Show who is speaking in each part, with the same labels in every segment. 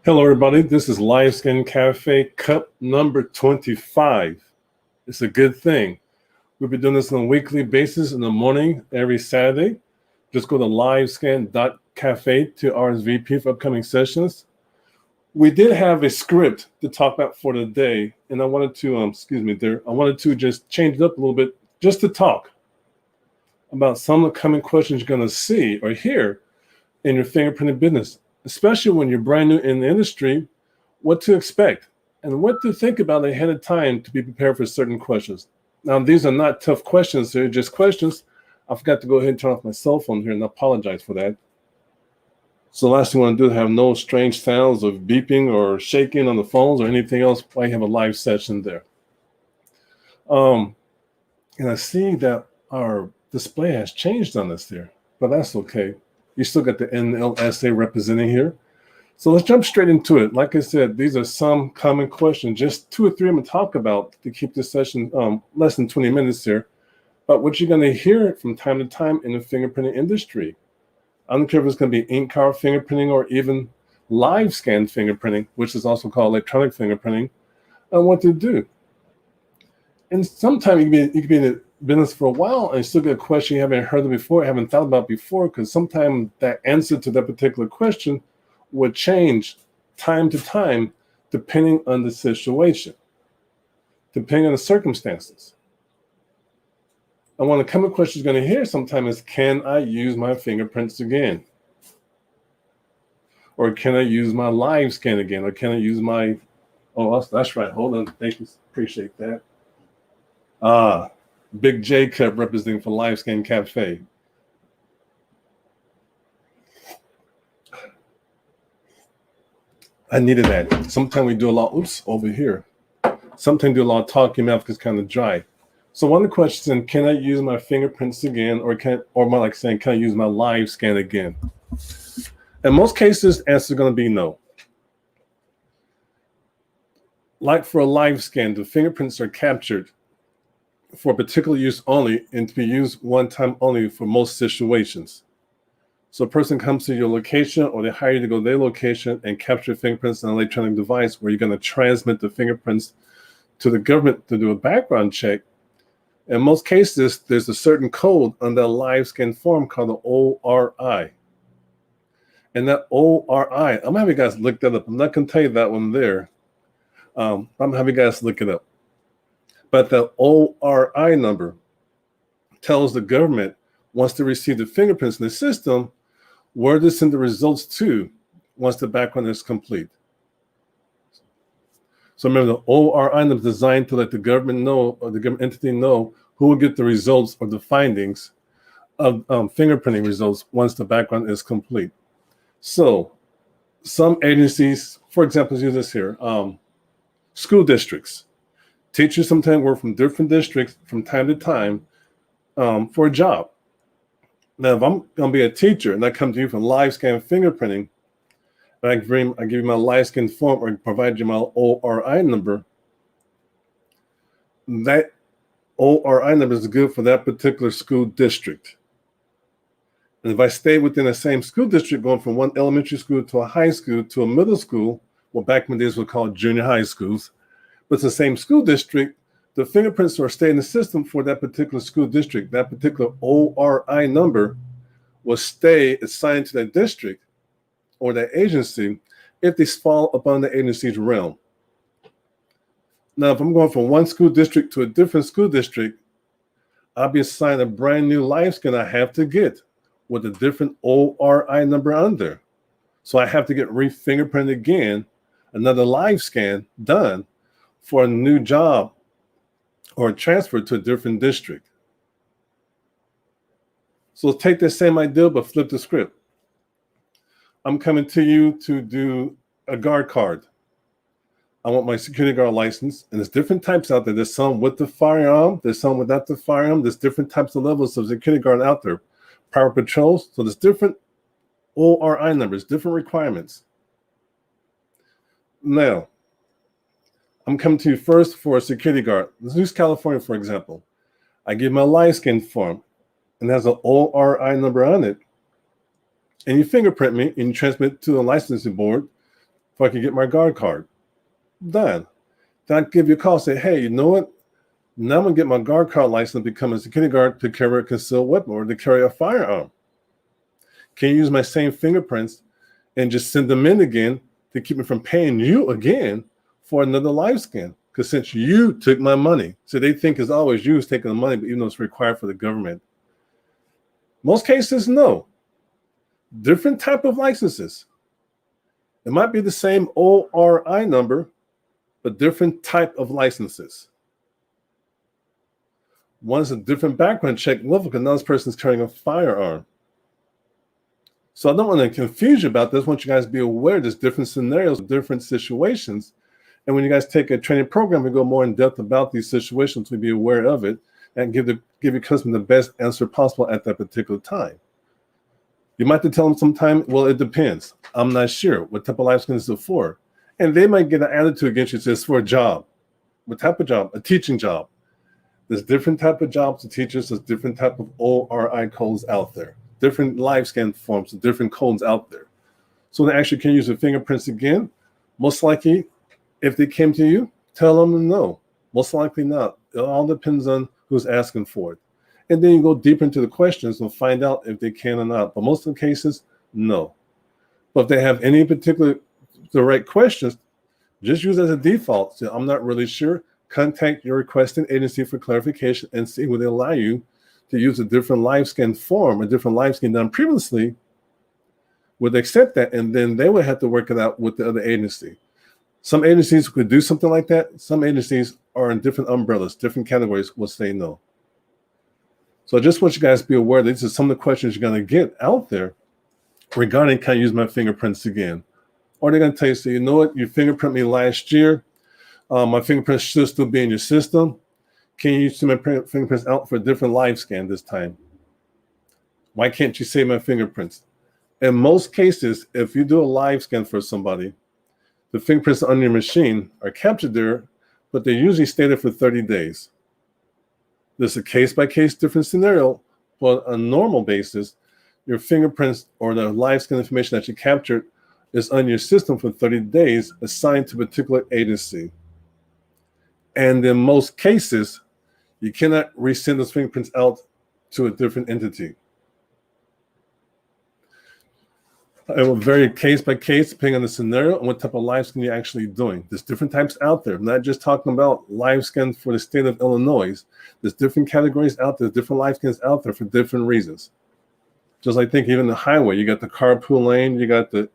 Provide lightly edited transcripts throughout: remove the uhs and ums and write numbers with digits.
Speaker 1: Hello, everybody. This is LiveScan.Cafe cup number 25. It's a good thing. We'll be doing this on a weekly basis in the morning every Saturday. Just go to LiveScan.Cafe to RSVP for upcoming sessions. We did have a script to talk about for the day, and I wanted to, I wanted to just change it up a little bit just to talk about some of the common questions you're going to see or hear in your fingerprinting business, especially when you're brand new in the industry, what to expect and what to think about ahead of time to be prepared for certain questions. Now, these are not tough questions. They're just questions. I forgot to go ahead and turn off my cell phone here, and I apologize for that. So the last thing I want to do is have no strange sounds of beeping or shaking on the phones or anything else while you have a live session there. And I see that our display has changed on us there, but that's okay. You still got the NLSA representing here. So let's jump straight into it. Like I said, these are some common questions, just 2 or 3 I'm going to talk about to keep this session less than 20 minutes here. But what you're going to hear from time to time in the fingerprinting industry. I don't care if it's going to be ink card fingerprinting or even live scan fingerprinting, which is also called electronic fingerprinting, and what to do. And sometimes you can be in the business for a while and still get a question you haven't heard of before, haven't thought about before, because sometimes that answer to that particular question would change time to time depending on the situation, depending on the circumstances. And one of the common questions you're going to hear sometimes is, can I use my fingerprints again? Or can I use my live scan again? Or can I use my, oh, that's right, hold on, thank you, appreciate that. Big J cup representing for LiveScan.Cafe. I needed that. Sometimes we do a lot, over here. Sometimes do a lot of talking, mouth gets kind of dry. So one of the questions is, can I use my fingerprints again, or more like saying, can I use my live scan again? In most cases, the answer is going to be no. Like for a live scan, the fingerprints are captured for particular use only and to be used one time only for most situations. So a person comes to your location or they hire you to go to their location and capture fingerprints on an electronic device where you're going to transmit the fingerprints to the government to do a background check. In most cases, there's a certain code on that live scan form called the ORI. And that ORI, I'm going to have you guys look that up. I'm not going to tell you that one there. I'm going to have you guys look it up. But the ORI number tells the government, once they receive the fingerprints in the system, where to send the results to once the background is complete. So remember, the ORI number is designed to let the government know, or the government entity know, who will get the results or the findings of fingerprinting results once the background is complete. So some agencies, for example, let's use this here, school districts. Teachers sometimes work from different districts from time to time for a job. Now, if I'm going to be a teacher and I come to you from live scan fingerprinting, and I give you my live scan form or provide you my ORI number, that ORI number is good for that particular school district. And if I stay within the same school district, going from one elementary school to a high school to a middle school, well, back in the days we called junior high schools, but it's the same school district, the fingerprints are staying in the system for that particular school district. That particular ORI number will stay assigned to that district or that agency if they fall upon the agency's realm. Now, if I'm going from one school district to a different school district, I'll be assigned a brand new live scan I have to get with a different ORI number on there. So I have to get re-fingerprinted again, another live scan done for a new job or transfer to a different district. So let's take the same idea, but flip the script. I'm coming to you to do a guard card. I want my security guard license, and there's different types out there. There's some with the firearm, there's some without the firearm, there's different types of levels of security guard out there. Power patrols, so there's different ORI numbers, different requirements. Now, I'm coming to you first for a security guard. Let's use California, for example. I give my live scan form, and it has an ORI number on it. And you fingerprint me, and you transmit to the licensing board before I can get my guard card. Done. Then I give you a call, say, hey, you know what? Now I'm going to get my guard card license to become a security guard to carry a concealed weapon or to carry a firearm. Can you use my same fingerprints and just send them in again to keep me from paying you again for another LiveScan? Because since you took my money, so they think it's always you who's taking the money, but even though it's required for the government. Most cases, no. Different type of licenses. It might be the same ORI number, but different type of licenses. One's a different background check level because now this person's carrying a firearm. So I don't want to confuse you about this. I want you guys to be aware there's different scenarios, different situations. And when you guys take a training program, we go more in depth about these situations to be aware of it and give your customer the best answer possible at that particular time. You might have to tell them sometime, well, it depends. I'm not sure what type of LiveScan is it for. And they might get an attitude against you that says, for a job. What type of job? A teaching job. There's different type of jobs to teachers. There's different type of ORI codes out there. Different LiveScan forms, different codes out there. So they actually can use the fingerprints again. Most likely, if they came to you, tell them no. Most likely not. It all depends on who's asking for it. And then you go deeper into the questions and find out if they can or not. But most of the cases, no. But if they have any particular the right questions, just use as a default. So I'm not really sure. Contact your requesting agency for clarification and see will they allow you to use a different LiveScan form, a different LiveScan done previously, would accept that, and then they would have to work it out with the other agency. Some agencies could do something like that. Some agencies are in different umbrellas, different categories will say no. So I just want you guys to be aware that these are some of the questions you're going to get out there regarding can I use my fingerprints again? Or they're going to tell you, so you know what, you fingerprint me last year. My fingerprints should still be in your system. Can you use my fingerprints out for a different LiveScan this time? Why can't you save my fingerprints? In most cases, if you do a LiveScan for somebody, the fingerprints on your machine are captured there, but they usually stay there for 30 days. There's a case-by-case different scenario, but on a normal basis, your fingerprints or the LiveScan information that you captured is on your system for 30 days assigned to a particular agency. And in most cases, you cannot resend those fingerprints out to a different entity. It will vary case by case, depending on the scenario and what type of LiveScan you're actually doing. There's different types out there. I'm not just talking about LiveScan for the state of Illinois. There's different categories out there, different LiveScans out there for different reasons. Just like think even the highway, you got the carpool lane, you got the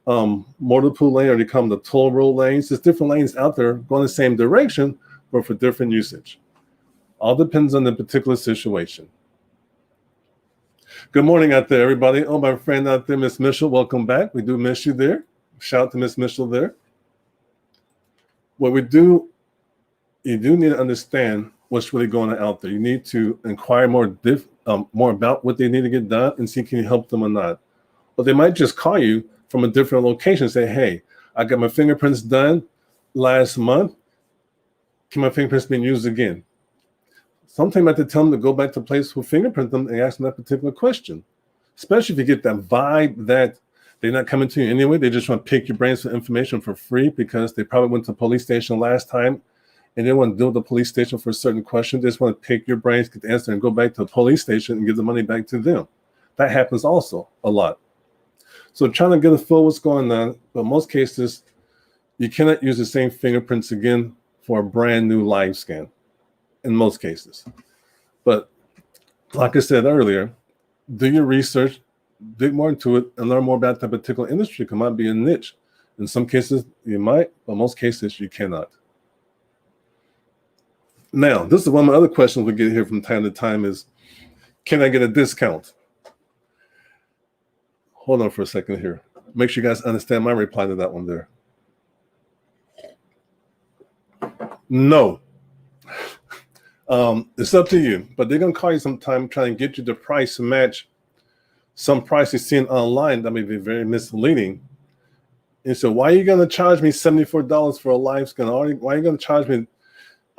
Speaker 1: motor pool lane, or they call them the toll road lanes. There's different lanes out there going the same direction, but for different usage. All depends on the particular situation. Good morning out there, everybody. Oh, my friend out there, Miss Mitchell, welcome back. We do miss you there. Shout out to Miss Mitchell there. What we do, you do need to understand what's really going on out there. You need to inquire more about what they need to get done and see can you help them or not. But they might just call you from a different location and say, hey, I got my fingerprints done last month. Can my fingerprints be used again? Sometimes I have to tell them to go back to the place who fingerprint them and ask them that particular question. Especially if you get that vibe that they're not coming to you anyway. They just want to pick your brains for information for free because they probably went to the police station last time and they want to deal with the police station for a certain question. They just want to pick your brains, get the answer, and go back to the police station and give the money back to them. That happens also a lot. So trying to get a feel what's going on, but in most cases, you cannot use the same fingerprints again for a brand new LiveScan. In most cases. But like I said earlier, do your research, dig more into it, and learn more about that particular industry. It might be a niche. In some cases, you might, but most cases, you cannot. Now, this is one of my other questions we get here from time to time is, can I get a discount? Hold on for a second here. Make sure you guys understand my reply to that one there. No. It's up to you, but they're going to call you sometime trying to get you the price to match some price you're seeing online that may be very misleading. And so why are you going to charge me $74 for a LiveScan? Why are you going to charge me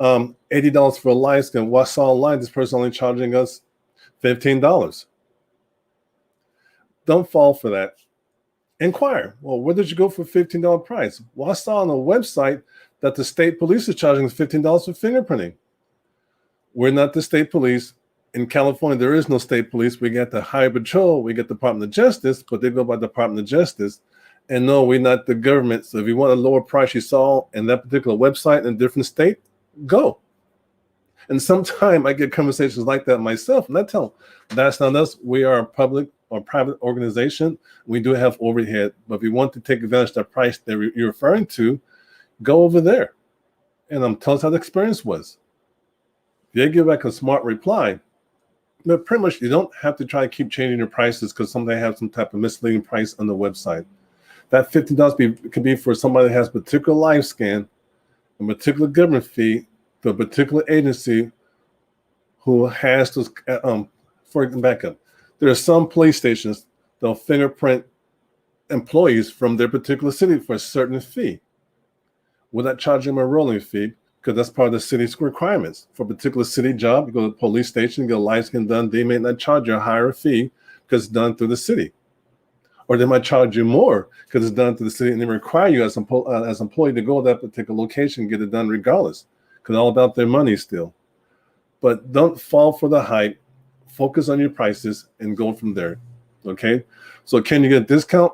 Speaker 1: $80 for a LiveScan? Well, I saw online this person only charging us $15. Don't fall for that. Inquire. Well, where did you go for $15 price? Well, I saw on the website that the state police is charging $15 for fingerprinting. We're not the state police. In California, there is no state police. We get the Highway Patrol, we get the Department of Justice, but they go by Department of Justice. And no, we're not the government. So if you want a lower price you saw in that particular website in a different state, go. And sometimes I get conversations like that myself, and I tell them, that's not us. We are a public or private organization. We do have overhead, but if you want to take advantage of the price that you're referring to, go over there. And tell us how the experience was. They give back a smart reply. But pretty much you don't have to try to keep changing your prices because somebody has some type of misleading price on the website. That $15 could be for somebody that has particular LiveScan, a particular government fee, to a particular agency who has those, for backup. There are some police stations that'll fingerprint employees from their particular city for a certain fee. Without charging them a rolling fee, because that's part of the city's requirements. For a particular city job, you go to the police station, get a LiveScan done, they may not charge you a higher fee because it's done through the city. Or they might charge you more because it's done through the city and they require you as an employee to go to that particular location and get it done regardless, because all about their money still. But don't fall for the hype. Focus on your prices and go from there, okay? So can you get a discount?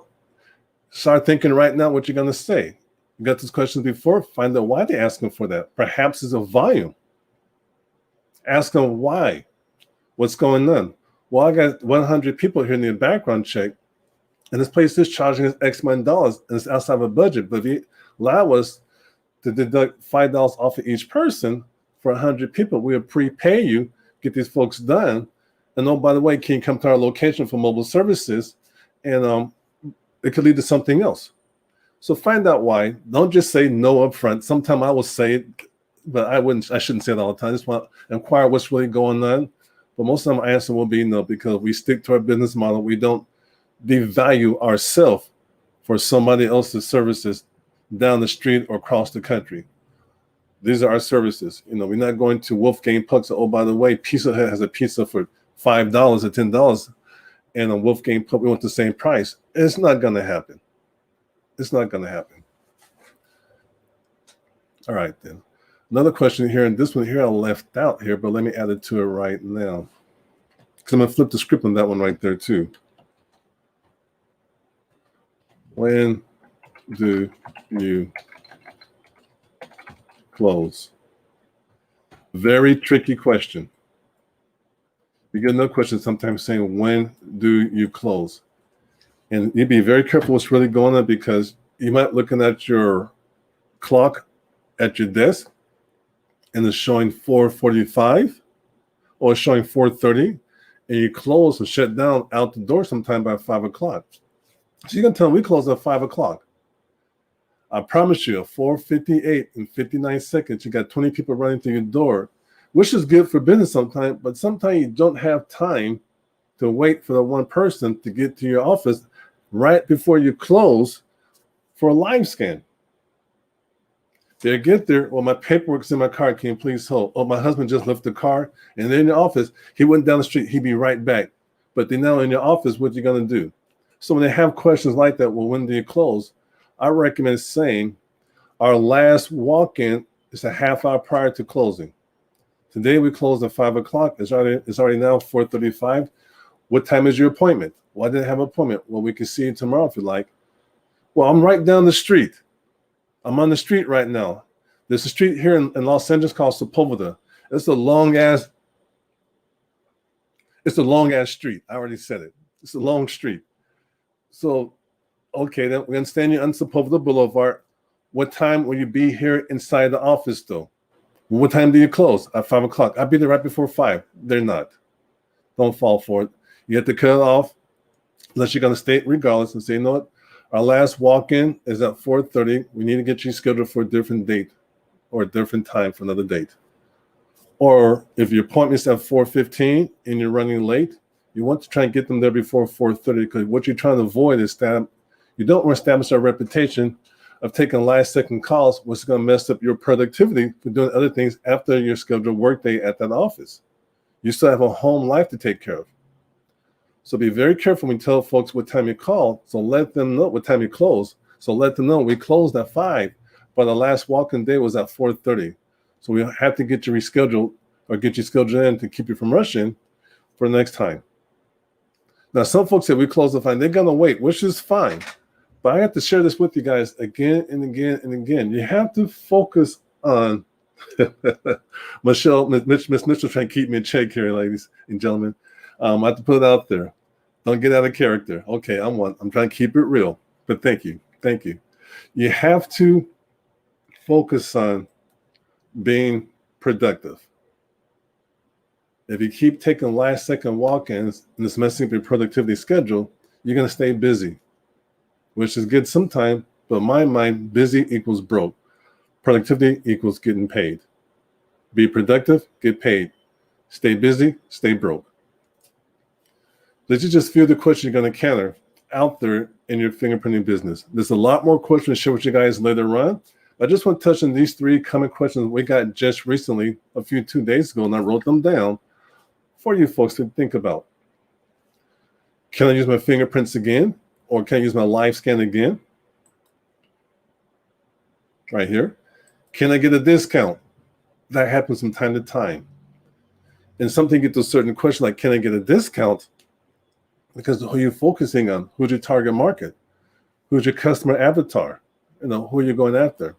Speaker 1: Start thinking right now what you're going to say. You got these questions before, find out why they're asking for that. Perhaps it's a volume. Ask them why. What's going on? Well, I got 100 people here in the background check, and this place is charging us X amount of dollars, and it's outside of a budget. But if you allow us to deduct $5 off of each person for 100 people, we'll prepay you, get these folks done. And oh, by the way, can you come to our location for mobile services? And it could lead to something else. So find out why. Don't just say no up front. Sometimes I will say it, but I shouldn't say it all the time. I just want to inquire what's really going on. But most of the time my answer will be no, because we stick to our business model. We don't devalue ourselves for somebody else's services down the street or across the country. These are our services. You know, we're not going to Wolfgang Puck's. Oh, by the way, Pizza Hut has a pizza for $5 or $10, and on Wolfgang Puck we want the same price. It's not going to happen. It's not going to happen. All right, then. Another question here, and this one here I left out here, but let me add it to it right now, because I'm going to flip the script on that one right there too. When do you close? Very tricky question. You get another question sometimes saying, when do you close? And you'd be very careful what's really going on, because you might be looking at your clock at your desk and it's showing 4:45 or it's showing 4:30, and you close and shut down out the door sometime by 5 o'clock. So you can tell them we close at 5 o'clock. I promise you, at 4:58 and 59 seconds, you got 20 people running through your door, which is good for business sometimes, but sometimes you don't have time to wait for the one person to get to your office right before you close for a live scan. They get there, well, my paperwork's in my car, can you please hold? Oh, my husband just left the car, and they're in the office. He went down the street, he'd be right back. But they're now in your office, what you gonna do? So when they have questions like that, well, when do you close? I recommend saying our last walk-in is a half hour prior to closing. Today we closed at 5 o'clock. It's already now 4:35. What time is your appointment? Well, I didn't have an appointment. Well, we can see you tomorrow if you like. Well, I'm right down the street. I'm on the street right now. There's a street here in Los Angeles called Sepulveda. It's a long ass street. I already said it. It's a long street. So, okay, then we understand you're on Sepulveda Boulevard. What time will you be here inside the office, though? What time do you close? At 5 o'clock. I'll be there right before 5. They're not. Don't fall for it. You have to cut it off, unless you're going to stay regardless and say, you know what? Our last walk-in is at 4:30. We need to get you scheduled for a different date or a different time for another date. Or if your appointment's at 4:15 and you're running late, you want to try and get them there before 4:30, because what you're trying to avoid is that you don't want to establish a reputation of taking last-second calls, which is going to mess up your productivity for doing other things after your scheduled workday at that office. You still have a home life to take care of. So be very careful when you tell folks what time you call. So let them know what time you close. So let them know we closed at 5, but the last walk-in day was at 4:30. So we have to get you rescheduled or get you scheduled in to keep you from rushing for the next time. Now, some folks say we close at 5. They're going to wait, which is fine. But I have to share this with you guys again and again and again. You have to focus on Miss Mitchell trying to keep me in check here, ladies and gentlemen. I have to put it out there. Don't get out of character. Okay, I'm trying to keep it real. But thank you. Thank you. You have to focus on being productive. If you keep taking last second walk-ins and it's messing up your productivity schedule, you're going to stay busy, which is good sometimes, but in my mind, busy equals broke. Productivity equals getting paid. Be productive, get paid. Stay busy, stay broke. These are just a few of the questions you're going to encounter out there in your fingerprinting business. There's a lot more questions to share with you guys later on. I just want to touch on these 3 common questions we got just recently, 2 days ago, and I wrote them down for you folks to think about. Can I use my fingerprints again? Or can I use my LiveScan again? Right here. Can I get a discount? That happens from time to time. And something get to a certain question like, can I get a discount? Because who you're focusing on, who's your target market? Who's your customer avatar? Who are you going after?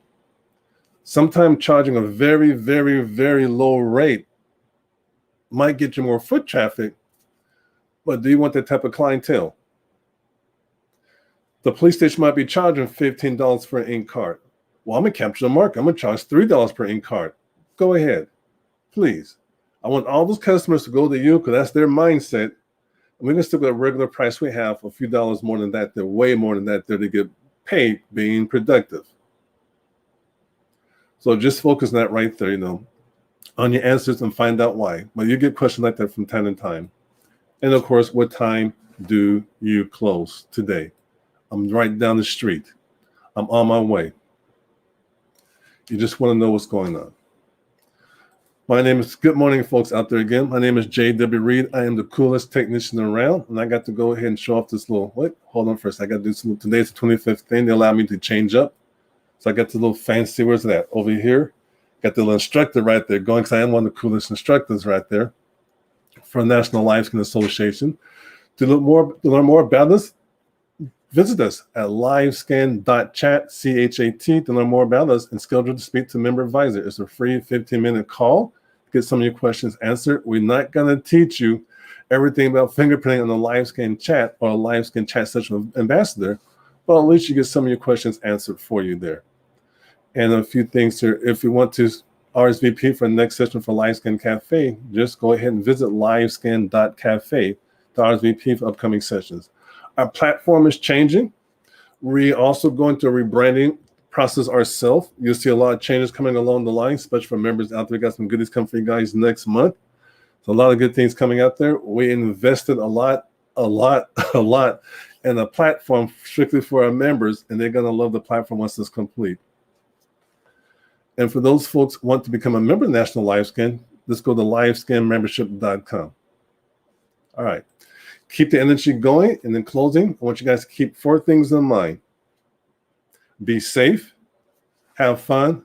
Speaker 1: Sometimes charging a very, very, very low rate might get you more foot traffic, but do you want that type of clientele? The police station might be charging $15 for an ink card. Well, I'm going to capture the market. I'm going to charge $3 per ink card. Go ahead, please. I want all those customers to go to you because that's their mindset. And we're going to stick with a regular price we have, a few dollars more than that. They're way more than that. They're to get paid being productive. So just focus on that right there, on your answers and find out why. But you get questions like that from time to time. And of course, what time do you close today? I'm right down the street. I'm on my way. You just want to know what's going on. Good morning, folks out there again. My name is J.W. Reed. I am the coolest technician around, and I got to go ahead and show off this hold on first. I got to do some, today's the 25th thing. They allow me to change up. So I got the little fancy, where's that? Over here. Got the little instructor right there going, because I am one of the coolest instructors right there for National LiveScan Association. To learn more about us, visit us at LiveScan.Chat, CHAT, to learn more about us and schedule to speak to a member advisor. It's a free 15-minute call. Get some of your questions answered. We're not going to teach you everything about fingerprinting on the LiveScan chat or a LiveScan chat session ambassador, but at least you get some of your questions answered for you there. And a few things here. If you want to RSVP for the next session for LiveScan.Cafe, just go ahead and visit LiveScan.Cafe to RSVP for upcoming sessions. Our platform is changing. We're also going through a rebranding process ourselves. You'll see a lot of changes coming along the line, especially for members out there. We got some goodies coming for you guys next month. So a lot of good things coming out there. We invested a lot in a platform strictly for our members, and they're going to love the platform once it's complete. And for those folks who want to become a member of National LiveScan, let's go to LiveScanMembership.com. All right. Keep the energy going. And in closing, I want you guys to keep 4 things in mind. Be safe, have fun,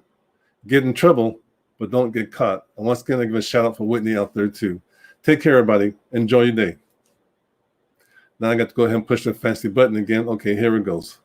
Speaker 1: get in trouble, but don't get caught. And once again, I give a shout out for Whitney out there too. Take care, everybody. Enjoy your day. Now I got to go ahead and push the fancy button again. Okay, here it goes.